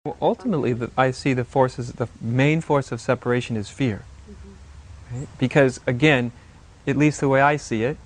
Well, ultimately, I see the main force of separation is fear. Right? Because, again, at least the way I see it,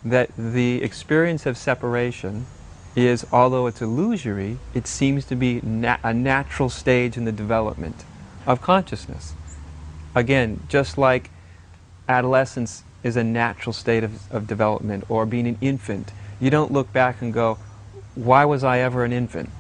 that the experience of separation is, although it's illusory, it seems to be a natural stage in the development of consciousness. Again, just like adolescence is a natural state of development, or being an infant, you don't look back and go, why was I ever an infant?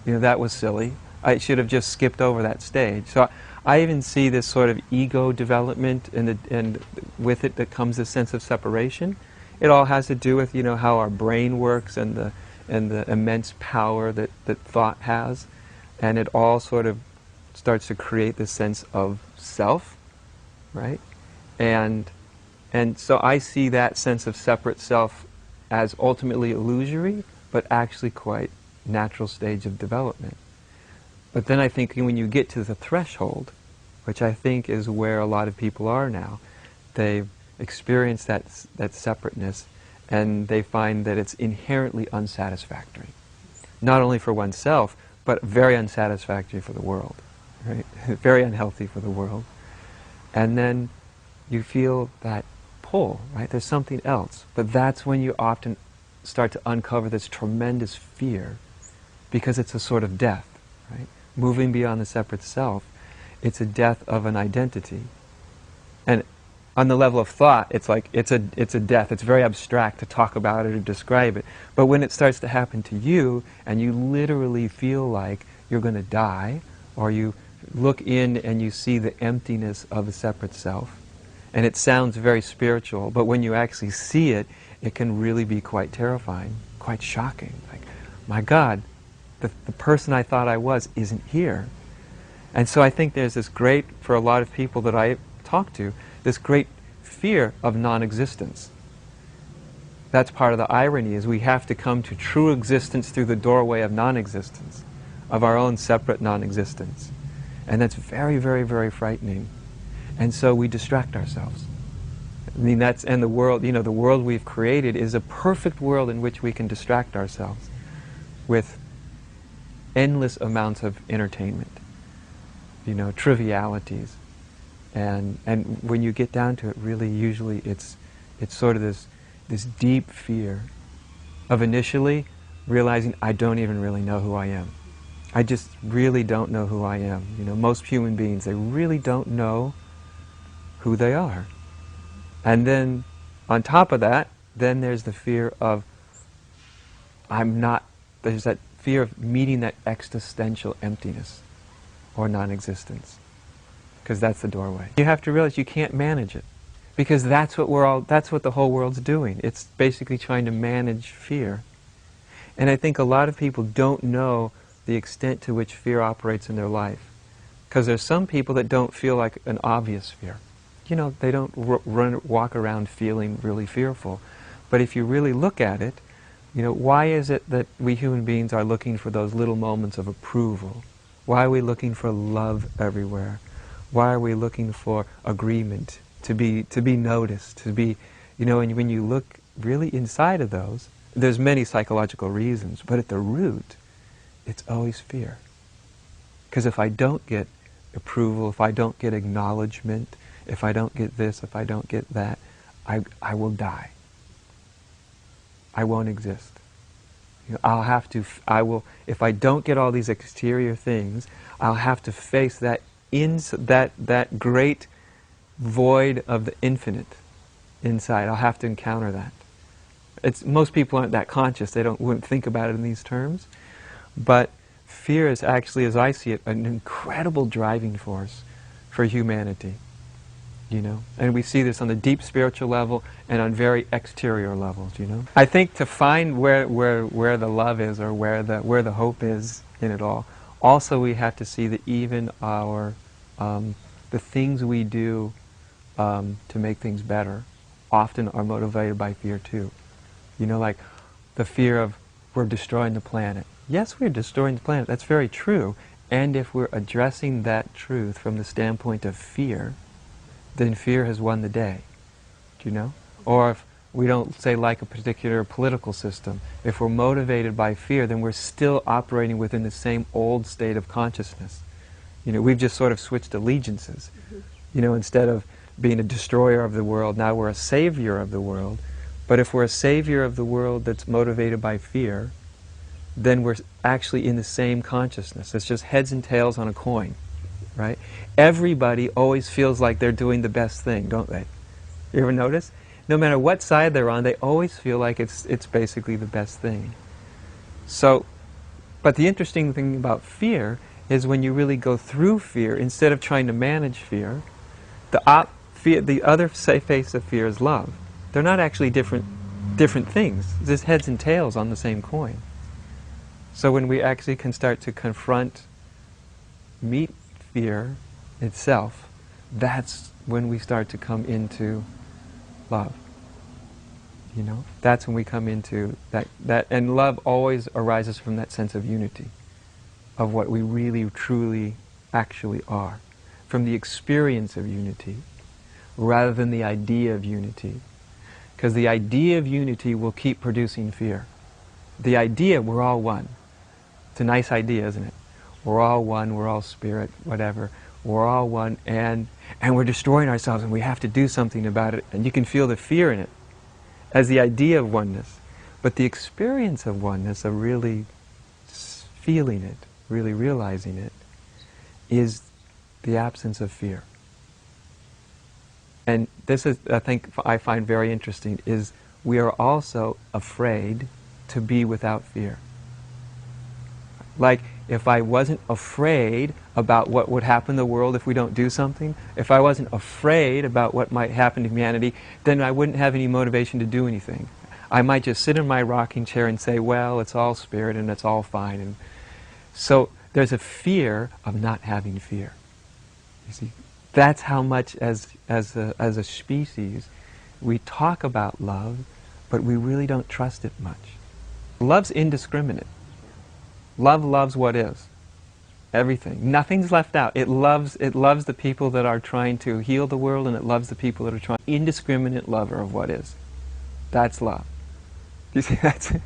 You know, that was silly. I should have just skipped over that stage. So I even see this sort of ego development, and with it that comes a sense of separation. It all has to do with, you know, how our brain works, and the immense power that thought has, and it all sort of starts to create this sense of self, right? And so I see that sense of separate self as ultimately illusory, but actually quite natural stage of development. But then I think when you get to the threshold, which I think is where a lot of people are now, they've experienced that separateness, and they find that it's inherently unsatisfactory. Not only for oneself, but very unsatisfactory for the world, right? Very unhealthy for the world. And then you feel that pull, right? There's something else. But that's when you often start to uncover this tremendous fear, because it's a sort of death, right? Moving beyond the separate self, it's a death of an identity. And on the level of thought, it's like it's a death. It's very abstract to talk about it or describe it. But when it starts to happen to you, and you literally feel like you're going to die, or you look in and you see the emptiness of a separate self, and it sounds very spiritual, but when you actually see it, it can really be quite terrifying, quite shocking. Like, my God, the person I thought I was isn't here. And so I think there's this great, for a lot of people that I talk to, this great fear of non-existence. That's part of the irony, is we have to come to true existence through the doorway of non-existence, of our own separate non-existence. And that's very, very, very frightening. And so we distract ourselves. I mean, and the world, you know, the world we've created is a perfect world in which we can distract ourselves with endless amounts of entertainment, you know, trivialities. And when you get down to it, really, usually it's sort of this deep fear of initially realizing I don't even really know who I am. I just really don't know who I am. You know, most human beings, they really don't know who they are. And then, on top of that, then there's the fear of there's that fear of meeting that existential emptiness or non-existence, because that's the doorway. You have to realize you can't manage it, because that's what the whole world's doing. It's basically trying to manage fear. And I think a lot of people don't know the extent to which fear operates in their life, because there's some people that don't feel like an obvious fear. You know, they don't walk around feeling really fearful. But if you really look at it, you know, why is it that we human beings are looking for those little moments of approval? Why are we looking for love everywhere? Why are we looking for agreement, to be noticed, to be, you know, and when you look really inside of those, there's many psychological reasons, but at the root, it's always fear. Because if I don't get approval, if I don't get acknowledgement, if I don't get this, if I don't get that, I will die. I won't exist. You know, if I don't get all these exterior things, I'll have to face that great void of the infinite inside. I'll have to encounter that. Most people aren't that conscious. They wouldn't think about it in these terms. But fear is actually, as I see it, an incredible driving force for humanity. You know, and we see this on the deep spiritual level and on very exterior levels. You know, I think to find where the love is, or where the hope is in it all, also we have to see that even the things we do to make things better often are motivated by fear too. You know, like the fear of we're destroying the planet. Yes, we're destroying the planet. That's very true. And if we're addressing that truth from the standpoint of fear, then fear has won the day. Do you know? Or if We don't say like a particular political system. If we're motivated by fear, then we're still operating within the same old state of consciousness. You know, we've just sort of switched allegiances. You know, instead of being a destroyer of the world, now we're a savior of the world. But if we're a savior of the world that's motivated by fear, then we're actually in the same consciousness. It's just heads and tails on a coin, right? Everybody always feels like they're doing the best thing, don't they? You ever notice? No matter what side they're on, they always feel like it's basically the best thing. So, but the interesting thing about fear is when you really go through fear, instead of trying to manage fear, the other face of fear is love. They're not actually different things. It's just heads and tails on the same coin. So when we actually can start to meet fear itself, that's when we start to come into love. You know, that's when we come into that, and love always arises from that sense of unity, of what we really, truly, actually are, from the experience of unity, rather than the idea of unity. Because the idea of unity will keep producing fear. The idea, we're all one. It's a nice idea, isn't it? We're all one, we're all spirit, whatever. We're all one, and we're destroying ourselves, and we have to do something about it. And you can feel the fear in it, as the idea of oneness. But the experience of oneness, of really feeling it, really realizing it, is the absence of fear. And this is, I find very interesting, is we are also afraid to be without fear. Like, if I wasn't afraid about what would happen in the world if we don't do something, if I wasn't afraid about what might happen to humanity, then I wouldn't have any motivation to do anything. I might just sit in my rocking chair and say, well, it's all spirit and it's all fine. And so there's a fear of not having fear. You see, that's how much as a species we talk about love, but we really don't trust it much. Love's indiscriminate. Love loves what is. Everything. Nothing's left out. It loves the people that are trying to heal the world, and it loves the people that are trying. Indiscriminate lover of what is. That's love. You see, that's it.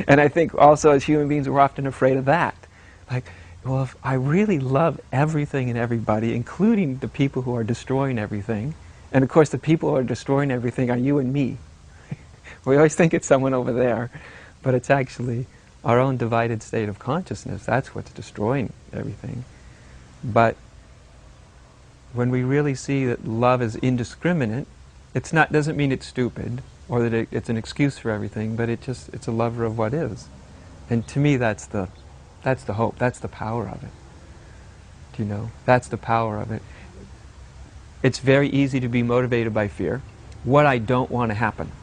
And I think also as human beings we're often afraid of that. Like, well, if I really love everything and everybody, including the people who are destroying everything, and of course the people who are destroying everything are you and me. We always think it's someone over there, but it's actually our own divided state of consciousness. That's what's destroying everything. But when we really see that love is indiscriminate, doesn't mean it's stupid or that it's an excuse for everything, but it's a lover of what is. And to me that's the hope, that's the power of it. Do you know? That's the power of it. It's very easy to be motivated by fear. What I don't want to happen.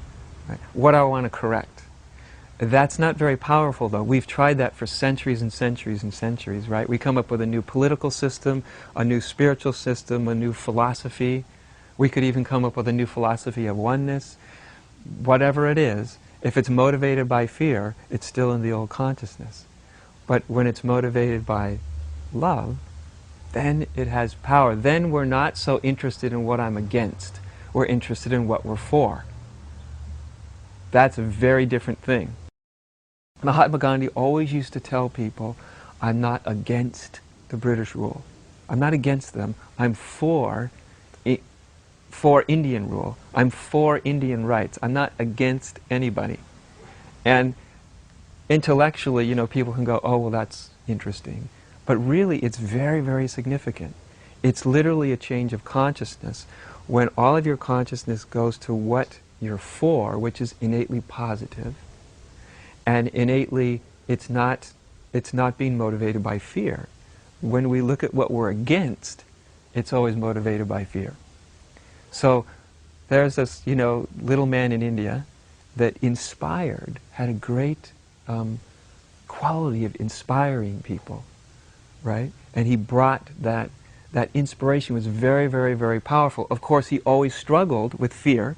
Right? What I want to correct. That's not very powerful, though. We've tried that for centuries and centuries and centuries, right? We come up with a new political system, a new spiritual system, a new philosophy. We could even come up with a new philosophy of oneness. Whatever it is, if it's motivated by fear, it's still in the old consciousness. But when it's motivated by love, then it has power. Then we're not so interested in what I'm against. We're interested in what we're for. That's a very different thing. Mahatma Gandhi always used to tell people, I'm not against the British rule. I'm not against them. I'm for Indian rule. I'm for Indian rights. I'm not against anybody. And intellectually, you know, people can go, oh, well, that's interesting. But really, it's very, very significant. It's literally a change of consciousness. When all of your consciousness goes to what you're for, which is innately positive, and innately it's not being motivated by fear. When we look at what we're against, it's always motivated by fear. So there's this, you know, little man in India that had a great quality of inspiring people, right? And he brought that inspiration was very, very, very powerful. Of course, he always struggled with fear,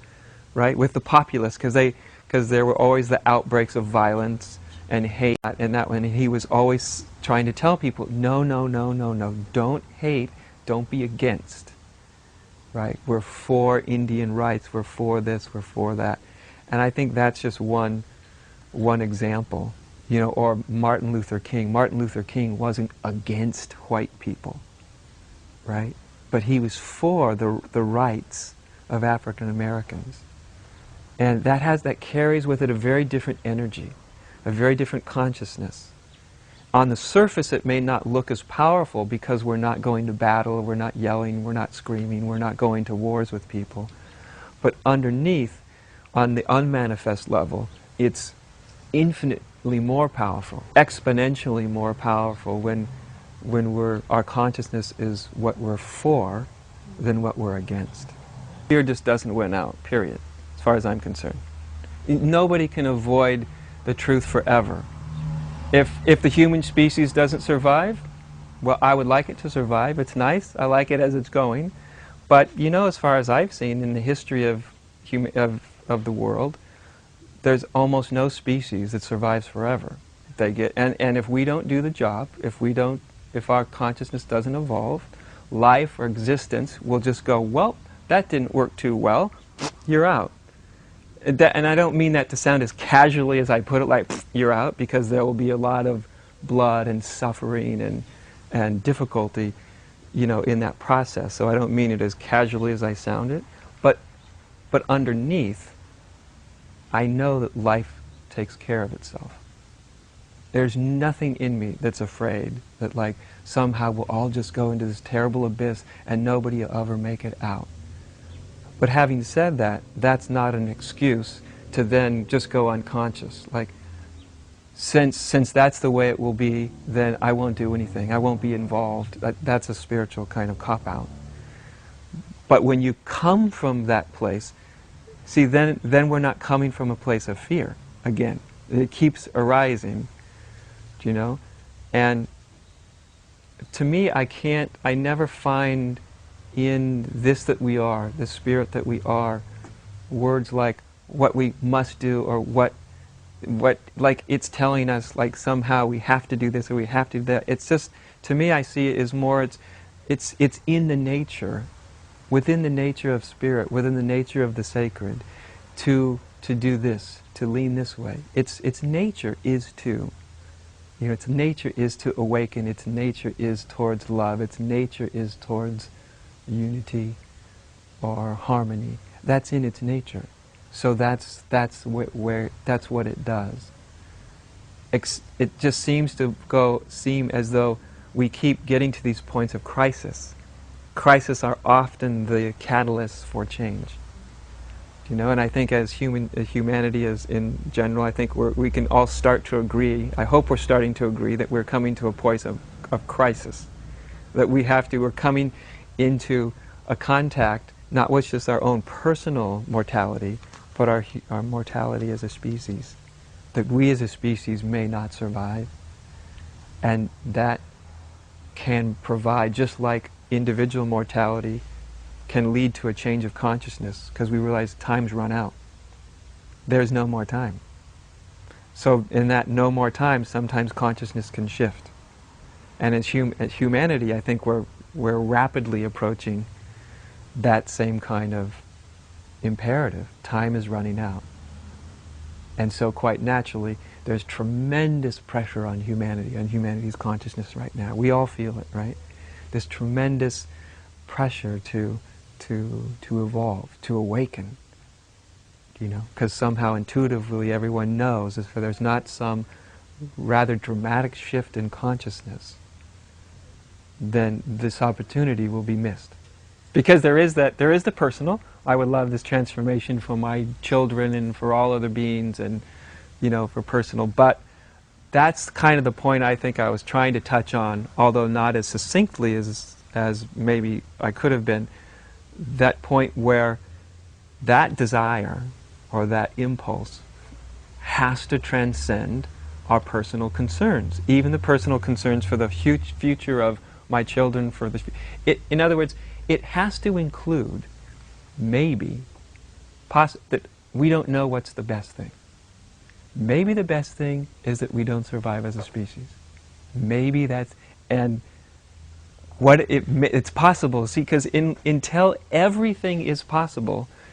right, with the populace, because there were always the outbreaks of violence and hate, and that one. And he was always trying to tell people, no, no, no, no, no, don't hate, don't be against, right? We're for Indian rights, we're for this, we're for that. And I think that's just one example. You know, or Martin Luther King. Martin Luther King wasn't against white people, right? But he was for the rights of African Americans. And that carries with it a very different energy, a very different consciousness. On the surface it may not look as powerful because we're not going to battle, we're not yelling, we're not screaming, we're not going to wars with people. But underneath, on the unmanifest level, it's infinitely more powerful, exponentially more powerful when our consciousness is what we're for than what we're against. Fear just doesn't win out, period, as far as I'm concerned. Nobody can avoid the truth forever. If the human species doesn't survive, well, I would like it to survive. It's nice. I like it as it's going. But, you know, as far as I've seen in the history of the world, there's almost no species that survives forever. And if we don't do the job, if our consciousness doesn't evolve, life or existence will just go, well, that didn't work too well, you're out. And I don't mean that to sound as casually as I put it, like, you're out, because there will be a lot of blood and suffering and difficulty, you know, in that process. So I don't mean it as casually as I sound it. But underneath, I know that life takes care of itself. There's nothing in me that's afraid that, like, somehow we'll all just go into this terrible abyss and nobody will ever make it out. But having said that, that's not an excuse to then just go unconscious. Like, since that's the way it will be, then I won't do anything. I won't be involved. That's a spiritual kind of cop-out. But when you come from that place, see, then we're not coming from a place of fear again. It keeps arising, you know? And to me, I never find in this that we are, the spirit that we are, words like what we must do or what like it's telling us like somehow we have to do this or we have to do that. It's just, to me, I see it as more, it's in the nature, within the nature of spirit, within the nature of the sacred, to do this, to lean this way. Its nature is to, you know, its nature is to awaken, its nature is towards love, its nature is towards unity or harmony. That's in its nature. So that's what it does. It just seems to seem as though we keep getting to these points of crisis. Crises are often the catalysts for change. You know, and I think as humanity as in general, I think we can all start to agree, I hope we're starting to agree, that we're coming to a point of crisis. That we're coming into a contact, not with just our own personal mortality, but our mortality as a species. That we as a species may not survive. And that can provide, just like individual mortality can lead to a change of consciousness, because we realize time's run out. There's no more time. So in that no more time, sometimes consciousness can shift. And as humanity, I think we're rapidly approaching that same kind of imperative. Time is running out. And so quite naturally, there's tremendous pressure on humanity, on humanity's consciousness right now. We all feel it, right? This tremendous pressure to evolve, to awaken, you know, because somehow intuitively everyone knows if there's not some rather dramatic shift in consciousness, then this opportunity will be missed. Because there is the personal. I would love this transformation for my children and for all other beings, and, you know, for personal. But that's kind of the point I think I was trying to touch on, although not as succinctly as maybe I could have been. That point where that desire or that impulse has to transcend our personal concerns, even the personal concerns for the future of my children. In other words, it has to include maybe that we don't know what's the best thing. Maybe the best thing is that we don't survive as a species. Maybe that's, and what it's possible. See, because until everything is possible,